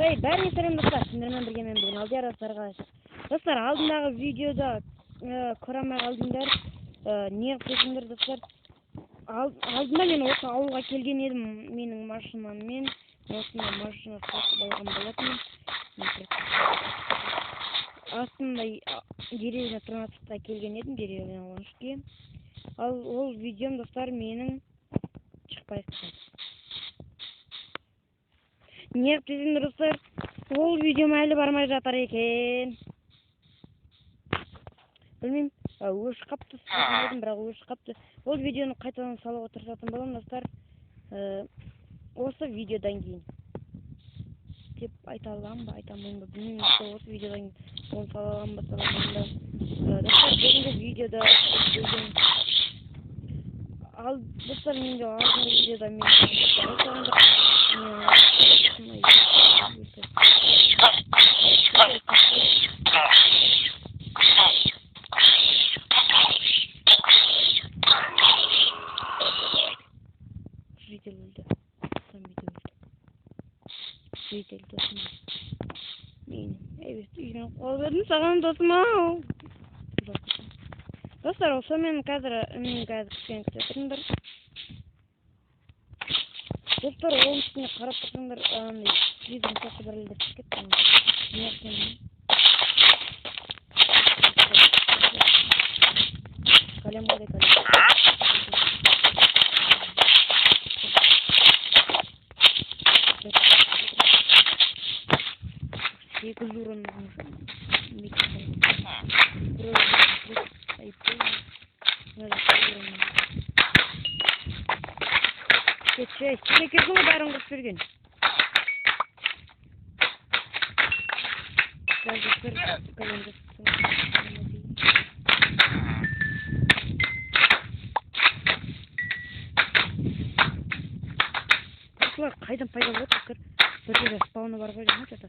Бәріне сәлем достар, сендермен бірге мен бүгін Алдияр Асарғалайсыз. Достар, алдындағы видеода көремей қалдыңдар, неғып десіңдер достар. Алдында мен осы ауылға келген едім, менің машинаммен, осында машина сатып алған болатынмын. Астында деревня Тырнатыққа келген едім, деревня Лоншке. Ол видеом достар менің шықпай қалды. Неғып десеңдер достар, ол видеом әлі бармай жатыр екен. Білмеймін, өшіп қапты, бірақ өшіп қапты. Ол видеоны қайтадан салуға тырысатын боламын достар. Осы видеодан кейін деп айта аламын ба, айта алмаймын ба, білмеймін. Осы видеодан кейін оны сала аламын ба, сала алмаймын ба. Достар, бүгінгі видеода достар, менде алдыңғы видеода мен житель өлді. Житель досым. Мен үйден қол бердім саған досым-ау. Достар, ол сонымен қазір кішкене күтетіңдер. Достар, оның үстіне қарап тұрсаңдар, видеоның соқы бір елдер түсіп кетті. Калем қойдай калем. Екі журын Секердің бәрін құрып берген. Осылар қайдан пайда болады? Бір жерде спауны бар ғой, не жата?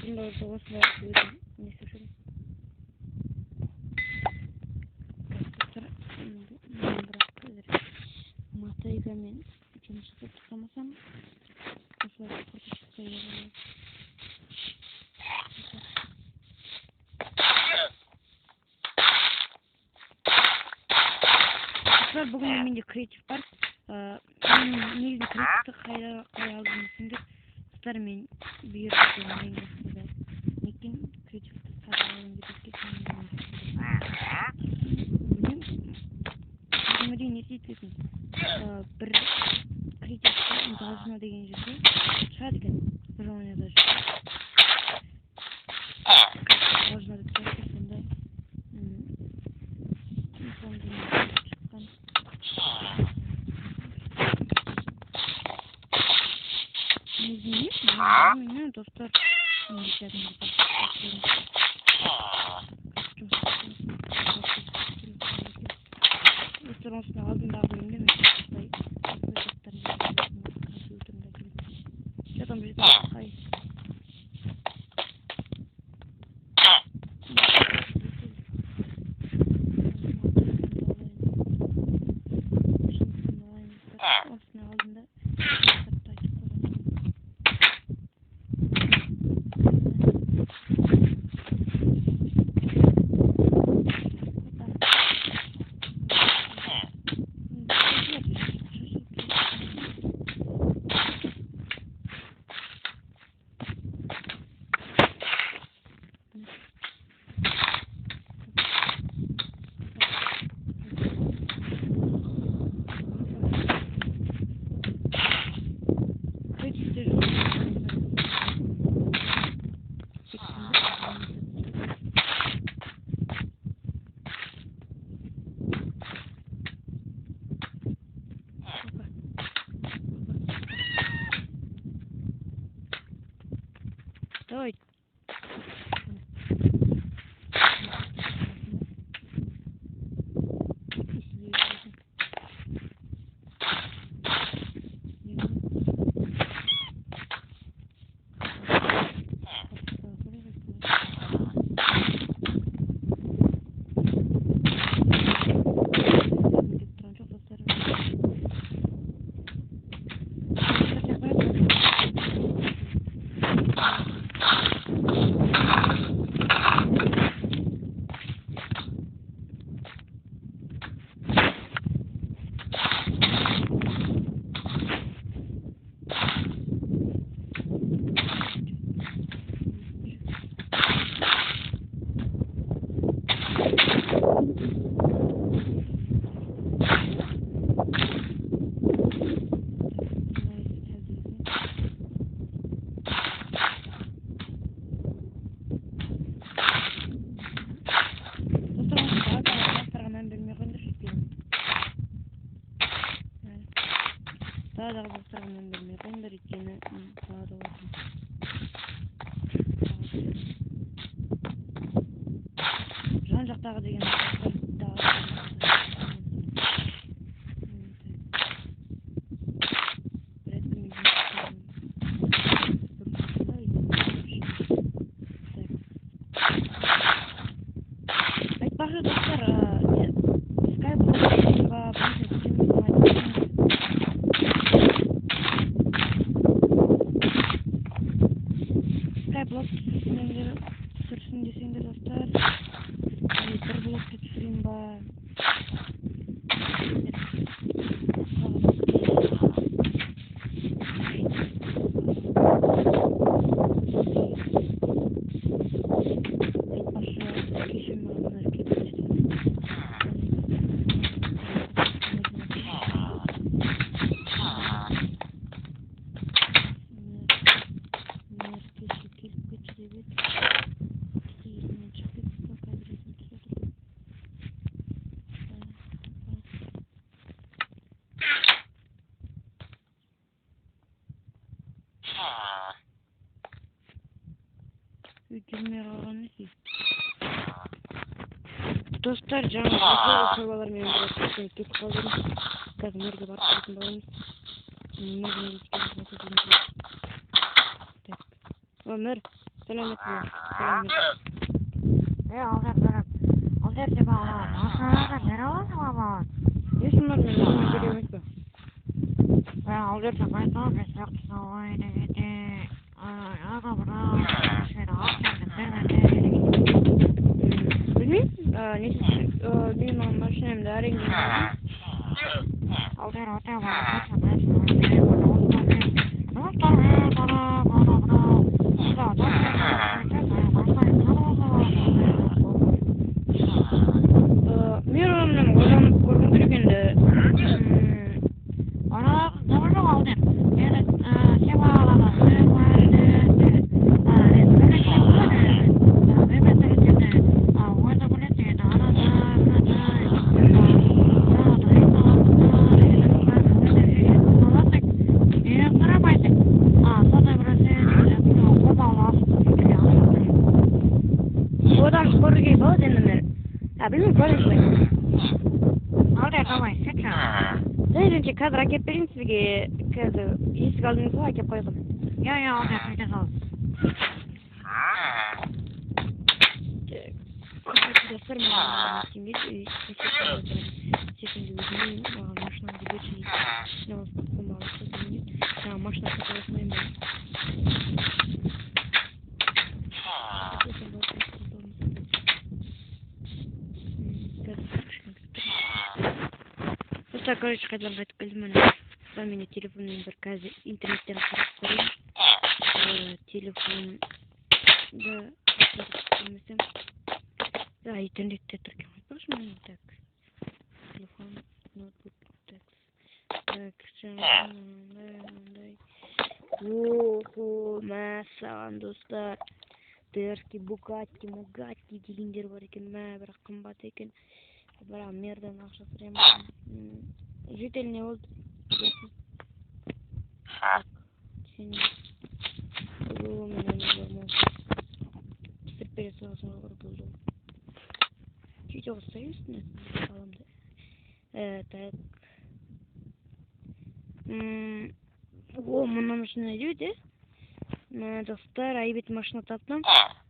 Сонда осылар өзім не істеп жүрмін? Матайгамен жұмыс жасап тұрсамасам, осылар құртып шықса егер. Осылар бүгін менде креатив бар. Негізі креативті қай алдым десеңдер, достар, мен бұйырып өңдейін жасыда. Некен креативті сатып алуын берекке білмеймін, не істейтін. Бір креативті должно деген жерде шығады екен, желание даже. Должно деп шығады, сонда шыққан. Мен достар, осыны алдындағы бөлімде мен осылай жатам жерде қай осыны алдында Daha da kızıştırған мен бермей қойыңдар өйткені тағы да отырмын. Жан жақтағы деген айтпақшы достар, блок түсірсін десеңдер достар, бір блок түсірейін ба? Үйдерме қалған екен. Достар, жаңа оқиғалар мен кетіп қалдым. Қазір мөрге барып кететін боламыз. Мөр, сәлеметсіз бе? Ал жерде бағалап, машиналардан бере аласың ба маған? Ешкімдермен машина бере емес пе? Ал жерде байтал мен сияқты сауай дегенде, ана мынау машина алып келдім бермеді. Білмеймін, мен машинамды арендеге алдым. Ал жер өте бағалап, мен орамнан ойланып көргім керек енді. Одан көргей болады енді мен. Білмеймін, көреміз ғой. давай, сетші. Жайынше қазір әкеп берейін сізге. Қазір есік алдыңызға әкеп қойғым. Я, алды, үйде сал. Достар, маған секунды өзімейін, маған машинамды берші. Маған спортпен бағалыққа дейін. Машина сатыласынайын ба? Достар, короче, қайдан қайтып келдім міне. Там менің телефонымның бір қазір интернеттен қарап көрейін. Телефонды көрмесем. Да, интернетте тұрген айтпақшы мен. Так. Телефон, ноутбук, так. Так, жаңағындай. Охо, мәссаған достар. Дерки, Бугатти, Мугатти дегендер бар екен, бірақ қымбат екен. Бірақ мерден ақша сұрамын. Житель не болды? Сен пісіріп бере саласың ғой болды. Видео союзны аламды. Так. Мұны машина дейді. Достар, айбет машина таптым.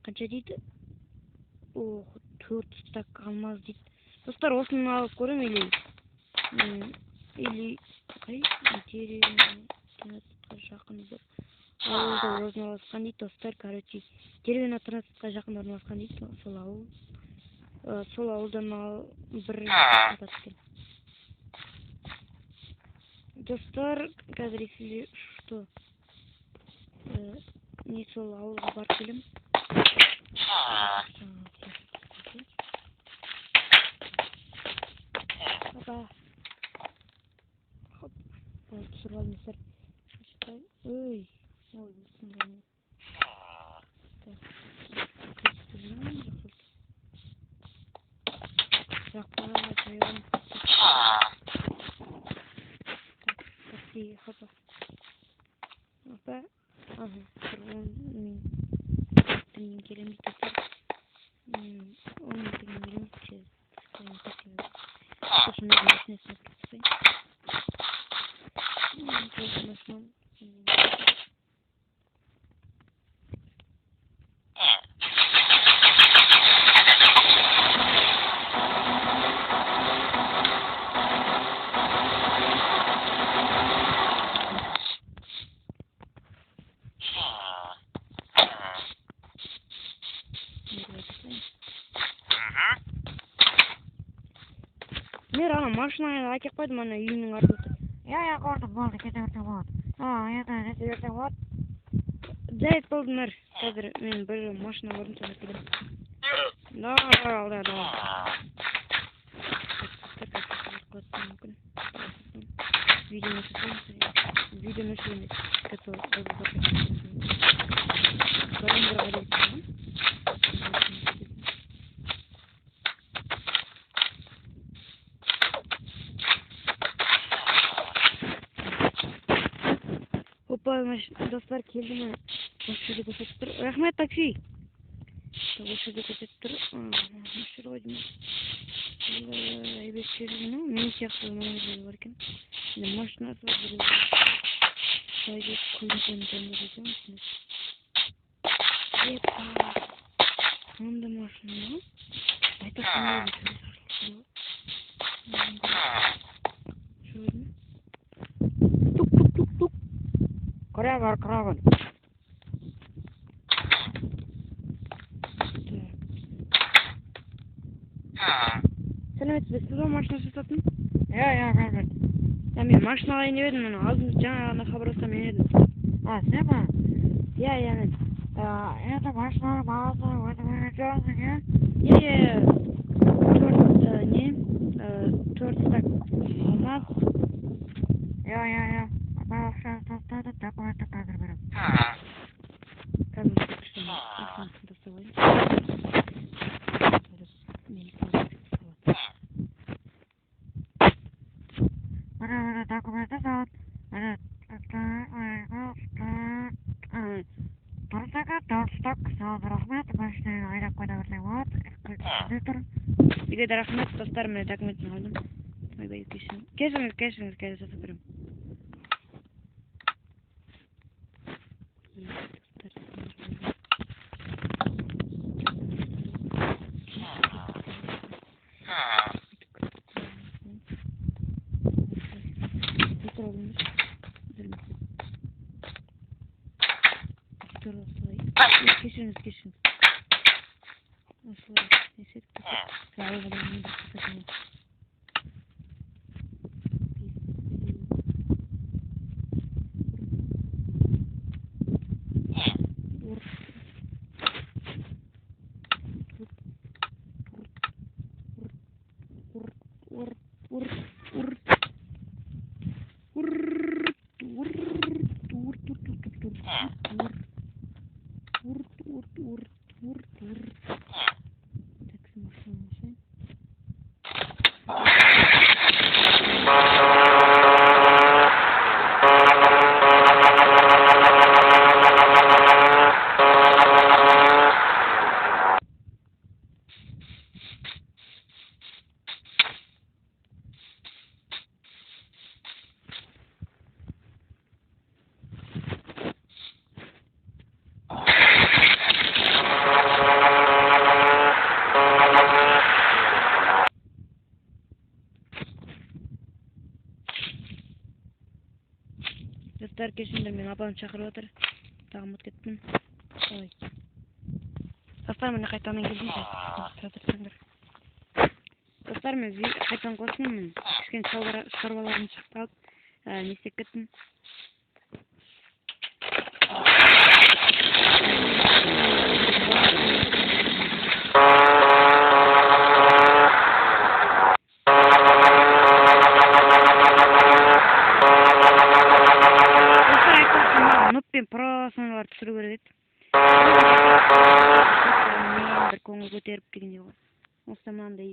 Қанша дейді? 4 стак алмаз дейді. Достар, осыны алып көрем или қай? Интернетқа жақын бір ауылда орналасқан дейді. Достар, короче, деревня интернетқа жақын орналасқан дейді. Сол ауыл. Сол ауылдан бір атады екен. Достар, қазір если что, не сол ауылға барып келем. Папа. Хоп. Түсіріп алдыңыздар. Ой, осындай. Жақпаға жайылым. такси хапа. Apa? Aha, turun min. Temin kelimi tutar. Onun temin kelimi tutar. Sekarang kasih. Terus nanti bisnis nanti. Terus macam. Mer ana машинаны әкеп қойдым ана үйімнің артында. Я көрдім, болды, кете берсең болады. Енді нете берсең болады. Жайып болдым мэр. Қазір мен бір машина көрдім, соны келем. Да. Видеоны сүйеміз. Опа, достар келді ме? Осы жерде көрсетіп тұр. Рахмет, такси. Осы жерде көрсетіп тұр. Осы жер ғой деймін. Айбек жердің, мен сияқты маңызды бар екен. Машинасы бар бір. Сайды көлінген жәндер екен. Епа. Онда машина. Айтасың Крабар, крабар. Сәлеметсіз бе, сіз ол машина жасатын? Я, рахмет. Мен машина алайын деп едім, алдын жаңағына хабарласам едім. Сен ба? Я, мен. Енді машинаның бағасы өте берген жоқсың, иә? Я, 4 стак алмаз. Я. Ақша тастады, документті қазір берем. Қазір күштен тастап ойын. Міне документті сат. Міне Торстак сауд рахмет. Машинаны айдап қойда берсең болады. Үйге де рахмет, достар, міне документін алдым. Ойбай, кешіріңіз, қазір жасап берем. Кешіріңіз. Осылай, несет. Сауға болмайды, қысатымен. Достар, кешіндер, мен апам шақырып отыр. Тағым ұмытып кеттім. Ой. Достар, мен қайтадан келдім. Достар, мен қайтадан қосылмын. Кішкене шаруаларымды шақырып алып, не істеп кеттім. Просыналар түсіру керек еді. Мен бір көңіл көтеріп дегендей ғой. Осыдан мынандай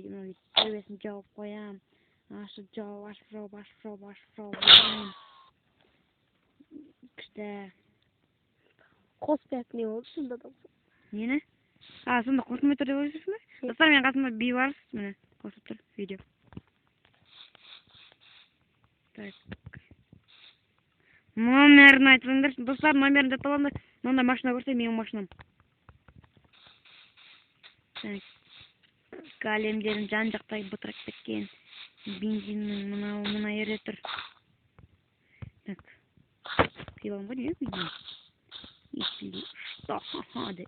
төбесін жауып қоям. Ашып жауып. Да. Қоспек не болды сонда да? Нені? Сонда қосылмай тұр деп ойлайсың ба? Достар, мен қасымда би бар, міне қосып тұр видео. Так. Номерін айтыңдар. Достар, номерін деп табамын да, мында машина көрсе, менің машинам. Так. Калемдерін жан-жақтай бытырап кеткен. Бензиннің мына жерде тұр. Так. Қиылам ба не бензин? Если что, ха-ха, да.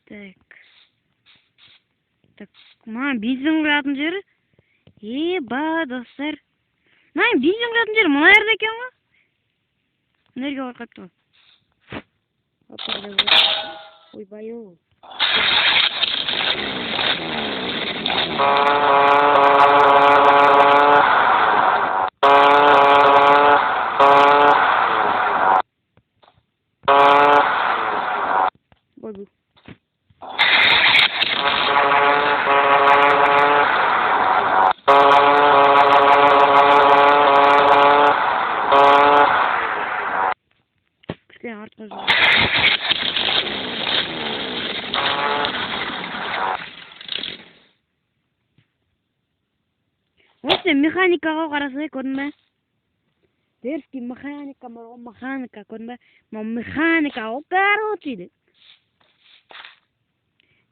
Так. Так, мына бензин құятын жері. Ба, достар. Мына бензин құятын жері мына жерде екен ғой. Мына жерге барып қойыпты ғой. Ойбай-ау. Ой-бу. Кішкене артқа жүр. Осы механикаға қарасай, көрдің бе? Дерский механика бар ғой, механика, көрдің бе? Механика, ол короче дейді.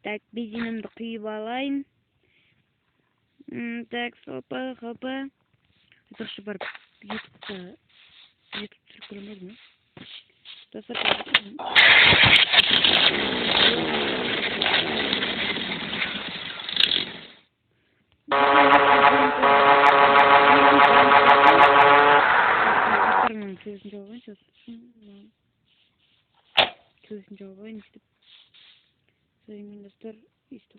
Так, бензинімді құйып алайын. Так, хопа. Тұршы барып, YouTube түсіріп көрмедім, ме? Достар, сөзін жауабайын, істеп. Сөймен достар, істеп.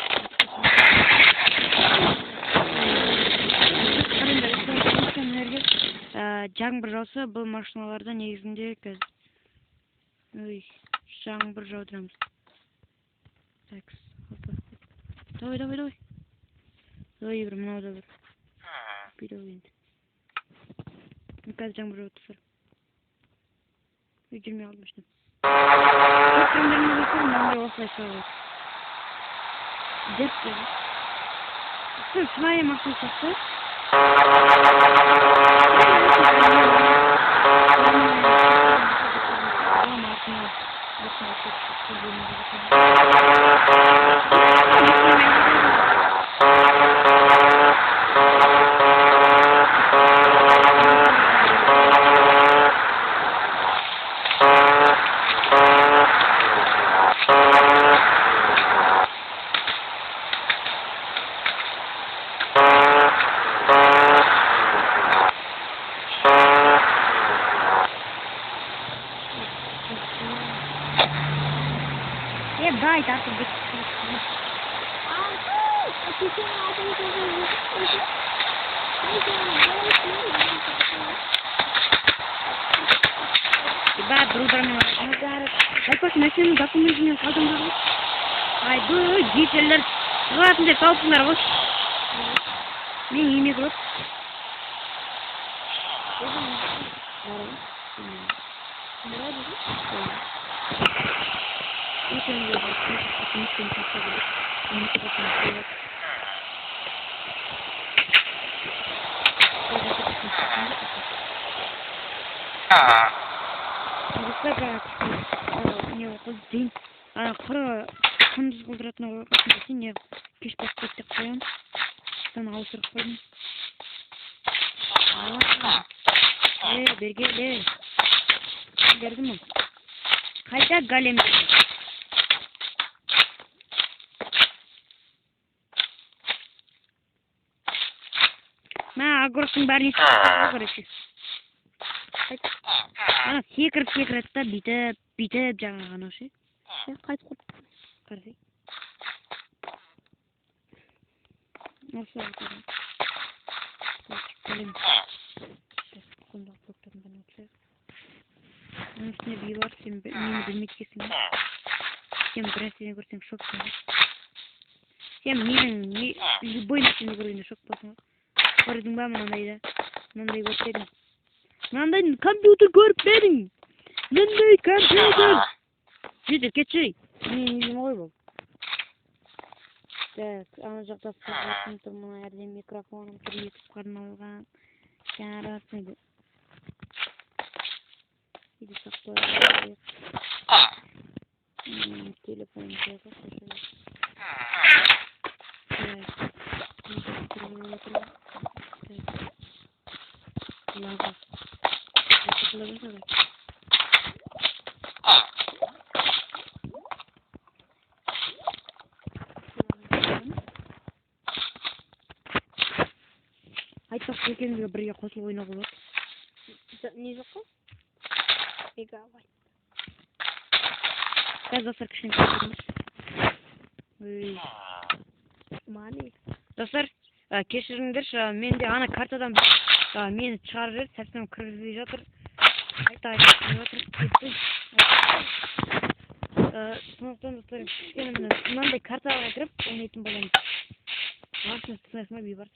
Жаңбыр жауса, бұл машиналарда негізінде қазір. Ой, жаңбыр жаудырамыз. Так, хопа. Давай. Ой, бір мынау бір. Беру енді. Қазір жаңбыр жауып тұр. Жүрмей қалдым ішінен. Өткендеріне көрсем, мынандай осылай шауып. Дерт еді. Своя машина соқты. Дай, так, быть. Ребят, друзьями, какой машину документами қалдым ғой. Ай, дизельдер шығатын деп тауыпсыңдар ғой. Мен емек болып. Құндыз қылдыратын оғырқасын десе, не кеш басып деп қоям. Соны ауысырып қойдым. Бергелі. Бердім ол. Қайта галем. Огурцың бәрін көресі. Секіріп әтті бүйтіп жаңаған ошы. Қайт құрып. Қарсай. Осы отырым. Қалем. Құндақ көктім бұны өтсіз. Оның үстіне бей бар, сен мені білметкесің. Сен бір нәрсені көрсең шоксың. Сен менің любой нәрсені көргенде шок болсың. Көрдің ба мынандай көрседің. Мынандай компьютер көрүп бериң. Мындай компьютер. Жетер кетчи. Мен ой бол. Так, ана жакта сагатым тур, мына жерде микрофоным тур, YouTube каналга. Жарасмайды. Иди сактай. Телефон жайга кошо. Лага. Айтпак экенбизге бирге кошулуп ойногула болот. Не жокко? Мегабайт. Biraz dostlar kışın kaldırmış. Mani. Dostlar keşirindir. Men de ana kartadan meni çıkarır eder. Sersen kırgızı жатыр. Ayta жатыр. Sonuçta dostlarım. Mınандай kартаға кіріп ойнайтын боламын. Арасында түсінесің ба бейбарс?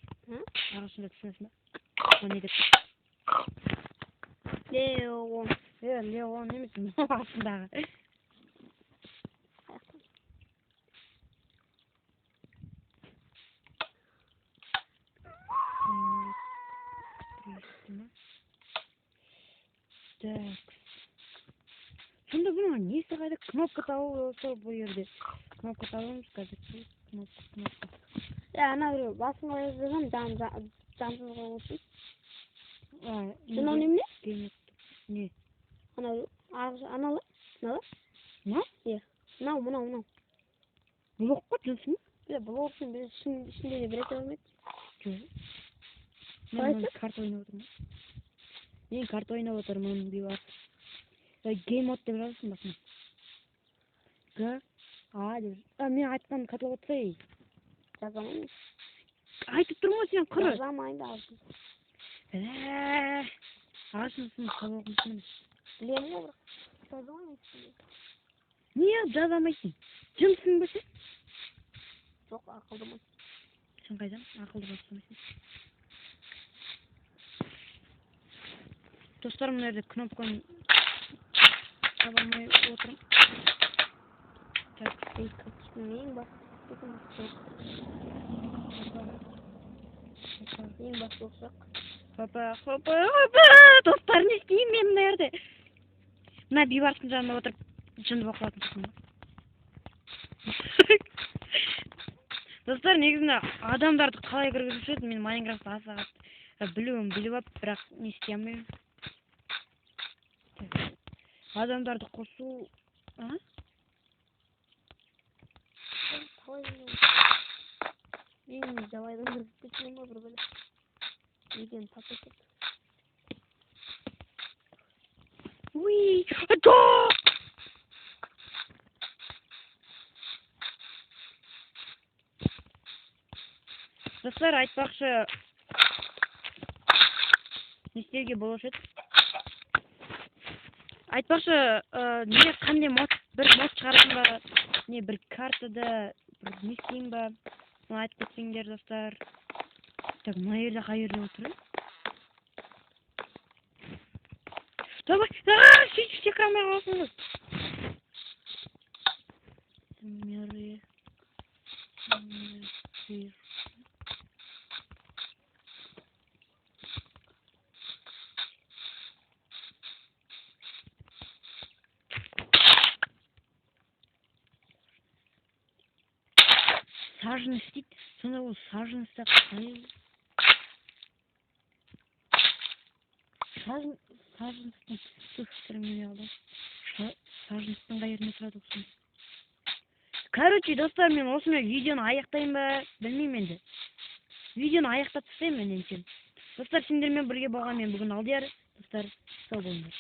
Арасында түсінесің ба? Оны деп. Леон. Леон емес. Арасындағы. Так. Сонда бұның несі қайда кнопка табу сол бұл жерде. Кнопка табамыз қазір. Кнопка. Ана біреу басыңа жаздырсам жансыз қойғансын. Жынау немене? Не? Аналы? Не? Е. Мынау. Бұл оққа жынсын? Бұл оқсын біз ішінде де бір ете алмайды. Жоқ. Мен карта ойнап отырмын. Мен карта ойнап отырмын бейбар. Game mode деп жазасың басына. Деп. Мен айтқан қатылып отырсай. Жазамын. Айтып тұрмын сен құры. Жазамайын да алсын. Ағашынсың қалып оқымысың. Білемін ғой бірақ. Жазамайын. Не жазамайсың? Жынсың ба сен? Жоқ, ақылдымын. Сен қайдан? Ақылды басқамайсың. Достарым мына жерде кнопканы таба алмай отырмын. Так, Ең басты оқшақ. Хопа. Достар, не істеймін мен мына жерде? Мына бейбарстың жанында отырып жынды болып қалатын тұрсың ба? Достар, негізінде адамдарды қалай кіргізуші еді? Мен Майнкрафтты аса біліп алып, бірақ не істей алмаймын. Адамдарды қосу... Мен жалайдан кіргізіп кетсем ба бір бөлі. Еген тапы кет. Уй! Ада! Достар, айтпақшы... Не істеуге болушы еді? Айтпақшы, қандай бір мод шығарасың ба? Не, бір картада, бір не істейін ба? Мұны айтып кетсеңдер, достар. Так, мұна жерде қай жерде отырайын? Давай! Сөйтіп қалмай қаласың ғой. Саженность дейді. Сонда ол саженностьта қалай? Саженностьтың сұрмей алды. Саженностьтың қай жеріне тұрады оқсын. Короче, достар, мен осымен видеоны аяқтайын ба? Білмеймін енді. Видеоны аяқтап тастаймын мен енді. Достар, сендермен бірге болған мен бүгін Алдияр. Достар, сау болыңдар.